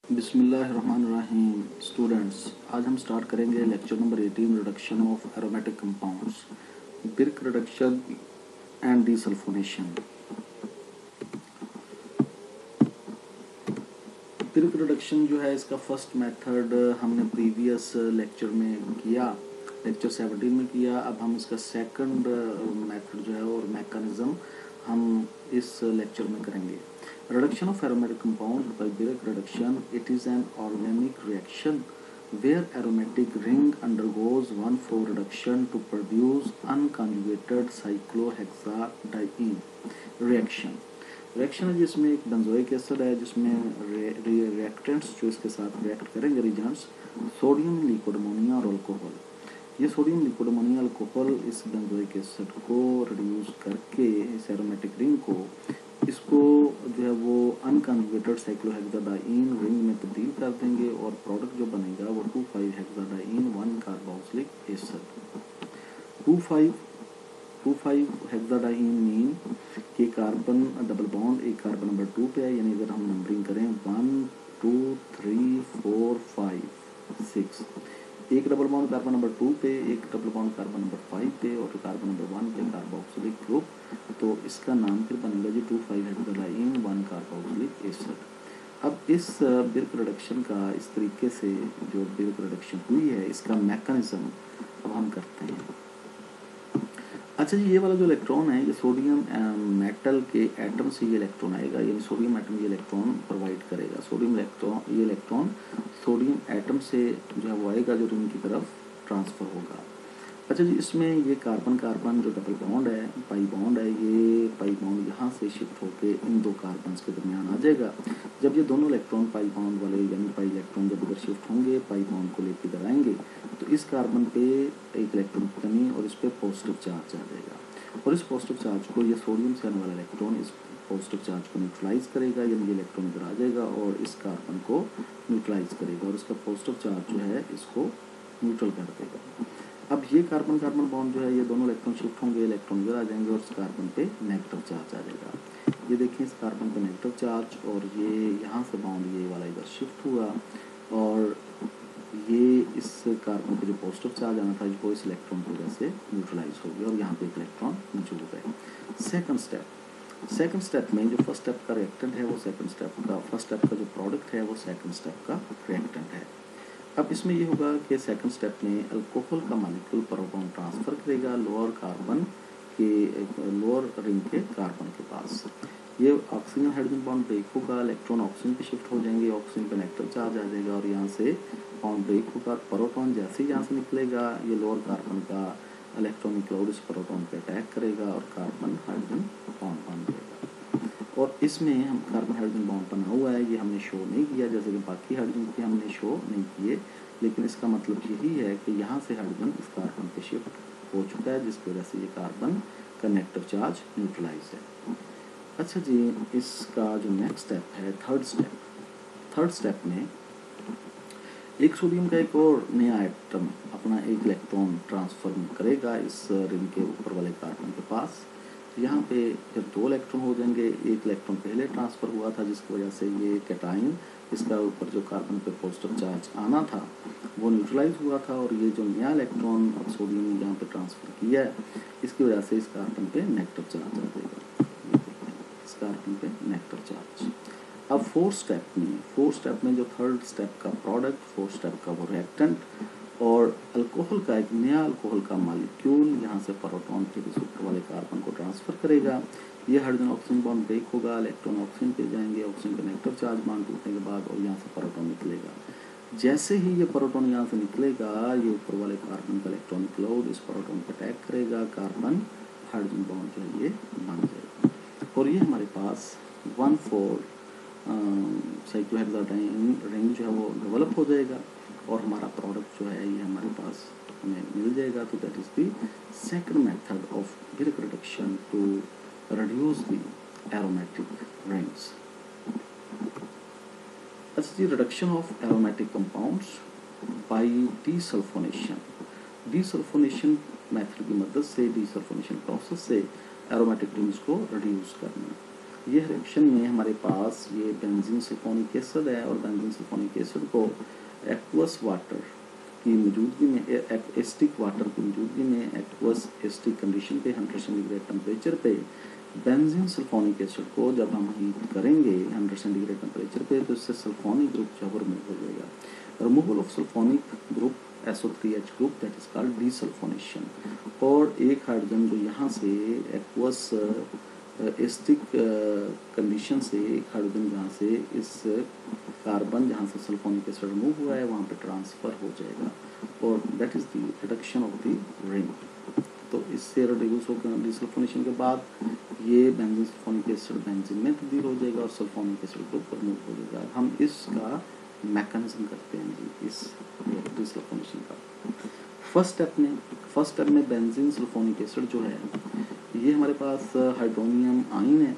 बिस्मिल्लाहिर्रहमानिर्रहीम। स्टूडेंट्स, आज हम स्टार्ट करेंगे lecture number 18 reduction of aromatic compounds, Birch reduction and desulphonation. Birch reduction जो है इसका फर्स्ट मेथड हमने प्रीवियस लेक्चर में किया, लेक्चर 17 में किया। अब हम इसका सेकंड मेथड जो है और मैकेनिज्म हम इस लेक्चर में करेंगे। Reduction of aromatic compounds by Birk reduction. It is an organic reaction where aromatic ring undergoes 1,4 reduction to produce unconjugated cyclohexadiene reaction. Reaction है जिसमें एक बेंजोइक एसिड है, जिसमें रिएक्टेंट्स जो इसके साथ रिएक्ट करेंगे रीजेंट्स सोडियम लिक्विड अमोनिया और अल्कोहल। ये सोडियम लिक्विड अमोनिया अल्कोहल इस बेंजोइक एसिड को रिड्यूस करके इस एरोमेटिक रिंग को इसको जो है वो अनकन्जुगेटेड साइक्लोहेक्साडाइन रिंग में तब्दील कर देंगे और प्रोडक्ट जो बनेगा वो 2,5-हेक्साडाइन 1-कार्बोक्सिलिक एसिड। 2,5-हेक्साडाइन मीन कि कार्बन डबल बॉन्ड एक कार्बन नंबर 2 पे है, यानी अगर हम नंबरिंग करें 1 2 3 4 5 6, एक डबल बॉन्ड कार्बन नंबर 2 पे, एक डबल बॉन्ड कार्बन नंबर 5 पे और कार्बन नंबर 1 पे कार्बोक्सिलिक ग्रुप, तो इसका नाम फिर बनेगा जी 2,5-हेक्साडाइन 1-कार्बोक्सिलिक एसिड। अब इस बिर्क रिडक्शन का इस तरीके से जो बिर्क रिडक्शन हुई है इसका मैकेनिज्म अब हम करते हैं। अच्छा जी, ये वाला जो इलेक्ट्रॉन है ये सोडियम मेटल के एटम से ये इलेक्ट्रॉन आएगा, यानी सोडियम एटम ये इलेक्ट्रॉन प्रोवाइड करेगा। ये इलेक्ट्रॉन सोडियम एटम से जो है वो आएगा, जो रिंग की तरफ ट्रांसफ़र होगा। अच्छा जी, इसमें ये कार्बन कार्बन जो डबल बॉन्ड है, पाई बॉन्ड है, ये पाई बॉन्ड यहाँ से शिफ्ट होके इन दो कार्बन्स के दरमियान आ जाएगा। जब ये दोनों इलेक्ट्रॉन पाई बॉन्ड वाले यानी पाई इलेक्ट्रॉन जब इधर शिफ्ट होंगे, पाई बॉन्ड को लेकर इधर आएंगे, तो इस कार्बन पे एक इलेक्ट्रॉन की कमी और इस पर पॉजिटिव चार्ज आ जाएगा। और इस पॉजिटिव चार्ज को ये सोडियम से आने वाला इलेक्ट्रॉन इस पॉजिटिव चार्ज को न्यूट्रलाइज करेगा, यानी ये इलेक्ट्रॉन इधर आ जाएगा और इस कार्बन को न्यूट्रलाइज करेगा और इसका पॉजिटिव चार्ज जो है इसको न्यूट्रल कर देगा। अब ये कार्बन कार्बन बॉन्ड जो है ये दोनों इलेक्ट्रॉन शिफ्ट होंगे, इलेक्ट्रॉन इधर आ जाएंगे और इस कार्बन पे नेगेटिव चार्ज आ जाएगा। ये देखिए इस कार्बन पे नेगेटिव चार्ज और ये यहाँ से बॉन्ड ये वाला इधर शिफ्ट हुआ और ये इस कार्बन पे जो पॉजिटिव चार्ज आना था वो इस इलेक्ट्रॉन की वजह से न्यूट्रलाइज हो गया और यहाँ पे एक इलेक्ट्रॉन मौजूद है। सेकंड स्टेप में जो फर्स्ट स्टेप का रिएक्टेंट है वो सेकंड स्टेप का, फर्स्ट स्टेप का जो प्रोडक्ट है वो सेकंड स्टेप का रिएक्टेंट है। अब इसमें ये होगा कि सेकंड स्टेप में अल्कोहल का मॉलिक्यूल प्रोटॉन ट्रांसफ़र करेगा लोअर रिंग के कार्बन के पास। ये ऑक्सीजन हाइड्रोजन बॉन्ड ब्रेक होगा, इलेक्ट्रॉन ऑक्सीजन पे शिफ्ट हो जाएंगे, ऑक्सीजन पे नेगेटिव चार्ज आ जाएगा और यहाँ से बॉन्ड ब्रेक होगा। प्रोटॉन जैसे ही यहाँ से निकलेगा ये लोअर कार्बन का इलेक्ट्रॉनिक क्लाउड इस प्रोटॉन पे अटैक करेगा और कार्बन हाइड्रोजन बॉन्ड बन जाएगा। और इसमें हम कार्बन हाइड्रोजन बॉन्ड बना हुआ है, ये हमने शो नहीं किया जैसे कि बाकी हाइड्रोजन के हमने शो नहीं किए, लेकिन इसका मतलब यही है कि यहाँ से हाइड्रोजन इस कार्बन पे शिफ्ट हो चुका है, जिसकी वजह से ये कार्बन का नेगेटिव चार्ज न्यूट्रलाइज है। अच्छा जी, इसका जो नेक्स्ट स्टेप है थर्ड स्टेप में एक सोडियम का एक और नया एटम अपना एक इलेक्ट्रॉन ट्रांसफर करेगा इस रिंग के ऊपर वाले कार्बन के पास। यहाँ पे फिर दो इलेक्ट्रॉन हो जाएंगे, एक इलेक्ट्रॉन पहले ट्रांसफ़र हुआ था जिसकी वजह से ये कैटाइन इसका ऊपर जो कार्बन पे पॉजिटिव चार्ज आना था वो न्यूट्रलाइज हुआ था और ये जो नया इलेक्ट्रॉन सोडियम ने यहाँ पे ट्रांसफ़र किया है इसकी वजह से इस कार्बन पे नेगेटिव चार्ज आ जाएगा, इस कार्बन पे नेगेटिव चार्ज। अब फोर्थ स्टेप में जो थर्ड स्टेप का प्रोडक्ट, फोर्थ स्टेप का वो रिएक्टेंट और अल्कोहल का एक नया अल्कोहल का मॉलिक्यूल यहाँ से प्रोटॉन फिर इस ऊपर वाले कार्बन को ट्रांसफ़र करेगा। ये हाइड्रोजन ऑक्सीजन बॉन्ड ब्रेक होगा, इलेक्ट्रॉन ऑक्सीजन पे जाएंगे, ऑक्सीजन पे नेगेटिव चार्ज बॉन्ड टूटने के बाद और यहाँ से प्रोटॉन निकलेगा। जैसे ही ये प्रोटॉन यहाँ से निकलेगा ये ऊपर वाले कार्बन का इलेक्ट्रॉनिक क्लाउड इस प्रोटॉन पर अटैक करेगा, कार्बन हाइड्रोजन बॉन्ड जो है ये बन जाएगा और ये हमारे पास 1,4 साइक्लोहेक्साडाइन रिंग जो है वो डेवलप हो जाएगा और हमारा प्रोडक्ट जो है ये हमारे पास हमें मिल जाएगा। तो that is the second method of Birch reduction to reduce the aromatic rings. अच्छा जी, reduction of aromatic compounds by desulphonation method की मदद से, डीसल्फोनेशन प्रोसेस से एरोमेटिक रिंग्स को रिड्यूस करना। ये रिएक्शन में हमारे पास ये बेंजीन सल्फोनिक एसिड है और बेंजीन सल्फोनिक एसिड को एक्वस वाटर की मौजूदगी में, एस्टिक वाटर की मौजूदगी में एक्वस एस्टिक कंडीशन पे 100 सेंटीग्रेड टेम्परेचर पे बेंजीन सल्फोनिक एसिड को जब हम हीट करेंगे 100 सेंटीग्रेड टेम्परेचर पे तो इससे सल्फोनिक ग्रुप जो है रिमूव हो जाएगा। Removal of sulphonic group SO3H group that is called desulphonation. और एक हाइड्रोजन जो यहाँ से एक्वस एस्टिक कंडीशन से एक हाइड्रोजन जहाँ से इस कार्बन जहाँ से सल्फोनिक एसिड रिमूव हुआ है वहाँ पे ट्रांसफ़र हो जाएगा और that is the reduction of the ring. तो इससे रिड्यूस होकर डिसल्फोनेशन के बाद ये बेंजीन सल्फोनिक एसिड बेंजीन में तब्दील हो जाएगा और सल्फोनिक एसिड ग्रुप रिमूव हो जाएगा। हम इसका मैकेनिज्म करते हैं जी इस डिसल्फोनेशन का। फर्स्ट स्टेप में बेंजीन सल्फोनिक एसिड जो है ये हमारे पास हाइड्रोनियम आयन है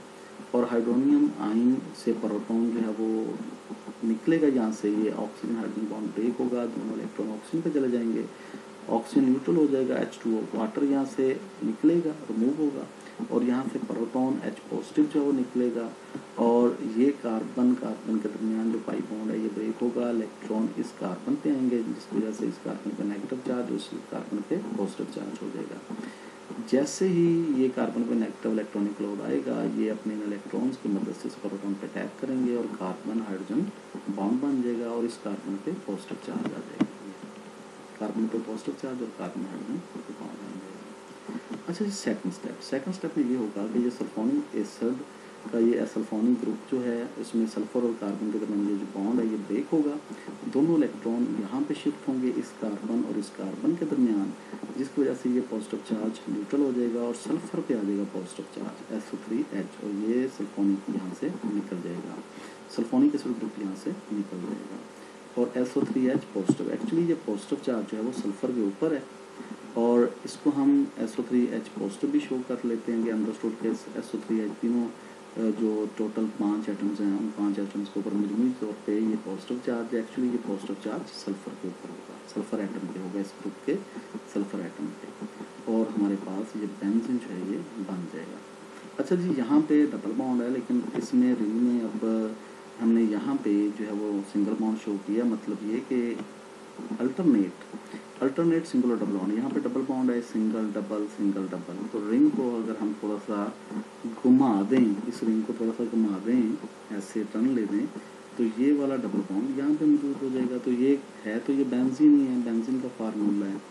और हाइड्रोनियम आयन से प्रोटॉन जो है वो निकलेगा यहाँ से, ये ऑक्सीजन हाइड्रोजन बॉन्ड ब्रेक होगा, दोनों इलेक्ट्रॉन ऑक्सीजन पे चले जाएंगे, ऑक्सीजन न्यूट्रल हो जाएगा, H2O वाटर यहाँ से निकलेगा, रिमूव होगा और यहाँ से प्रोटॉन H पॉजिटिव जो है वो निकलेगा और ये कार्बन के दरमियान जो पाई बॉन्ड है ये ब्रेक होगा, इलेक्ट्रॉन इस कार्बन पे आएंगे जिसकी वजह से इस कार्बन पे नेगेटिव चार्ज और इस कार्बन पे पॉजिटिव चार्ज हो जाएगा। जैसे ही ये कार्बन पे नेगेटिव इलेक्ट्रॉनिक लोड आएगा ये अपने इलेक्ट्रॉन्स की मदद से प्रोटॉन पे अटैक करेंगे और कार्बन हाइड्रोजन बॉन्ड बन जाएगा और इस कार्बन पे पॉजिटिव चार्ज आ जाएगा, कार्बन पे पॉजिटिव चार्ज और कार्बन हाइड्रोजन बॉन्ड बन जाएगा। अच्छा जी सेकंड स्टेप में ये होगा कि ये सल्फोनिक एसिड का ये सल्फोनिक ग्रुप जो है इसमें सल्फर और कार्बन के दरमियान ये जो बॉन्ड है ये ब्रेक होगा, दोनों इलेक्ट्रॉन यहाँ पे शिफ्ट होंगे इस कार्बन और इस कार्बन के दरमियान जिसकी वजह से ये पॉजिटिव चार्ज न्यूट्रल हो जाएगा और सल्फर पे आ जाएगा पॉजिटिव चार्ज SO3H और ये सल्फोनिक यहाँ से निकल जाएगा, सल्फोनिक एसिड ग्रुप यहाँ से निकल जाएगा और SO3H पॉजिटिव। एक्चुअली ये पॉजिटिव चार्ज जो है वो सल्फर के ऊपर है और इसको हम SO3H पॉजिटिव भी शो कर लेते हैं कि अंडरस्टूड के SO3H तीनों जो टोटल 5 एटम्स हैं उन 5 एटम्स के ऊपर मजमूई तौर पे ये पॉजिटिव चार्ज है। एक्चुअली ये पॉजिटिव चार्ज सल्फर के ऊपर होगा, सल्फर एटम पे होगा, इस ग्रुप के सल्फर एटम पे और हमारे पास ये बेंजीन जो है ये बन जाएगा। अच्छा जी यहाँ पे डबल बॉन्ड है लेकिन इसमें रिंग में अब हमने यहाँ पे जो है वो सिंगल बॉन्ड शो किया, मतलब ये कि अल्टरनेट सिंगल और डबल बॉन्ड, यहाँ पे डबल बॉन्ड है सिंगल डबल। तो रिंग को अगर हम थोड़ा सा घुमा दें, इस रिंग को थोड़ा सा घुमा दें, ऐसे टर्न ले दें तो ये वाला डबल बॉन्ड यहाँ पे मौजूद हो जाएगा। तो ये है तो ये बेंजीन ही है, बेंजीन का फार्मूला है।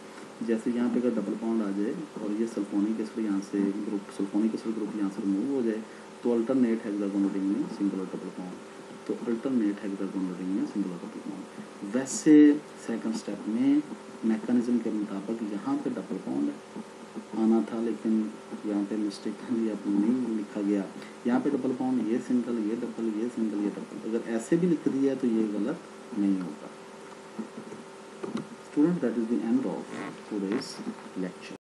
जैसे यहाँ पे अगर डबल बॉन्ड आ जाए और ये सल्फोनिक एसिड यहाँ से ग्रुप सल्फोनिक एसिड ग्रुप यहाँ से रिमूव हो जाए तो अल्टरनेट हेक्सागोनल रिंग में सिंगल और डबल बॉन्ड, तो अल्टरनेट हेक्सागोनल रिंग में सिंगल और डबल बॉन्ड। वैसे सेकंड स्टेप में मैकेनिज्म के मुताबिक यहाँ पे डबल बॉन्ड आना था लेकिन यहाँ पे मिस्टेकली अब नहीं लिखा गया, यहाँ पे डबल बॉन्ड, ये सिंगल, ये डबल, ये सिंगल, ये डबल। अगर ऐसे भी लिख दिया तो ये गलत नहीं होगा। Student, that is the end of today's lecture.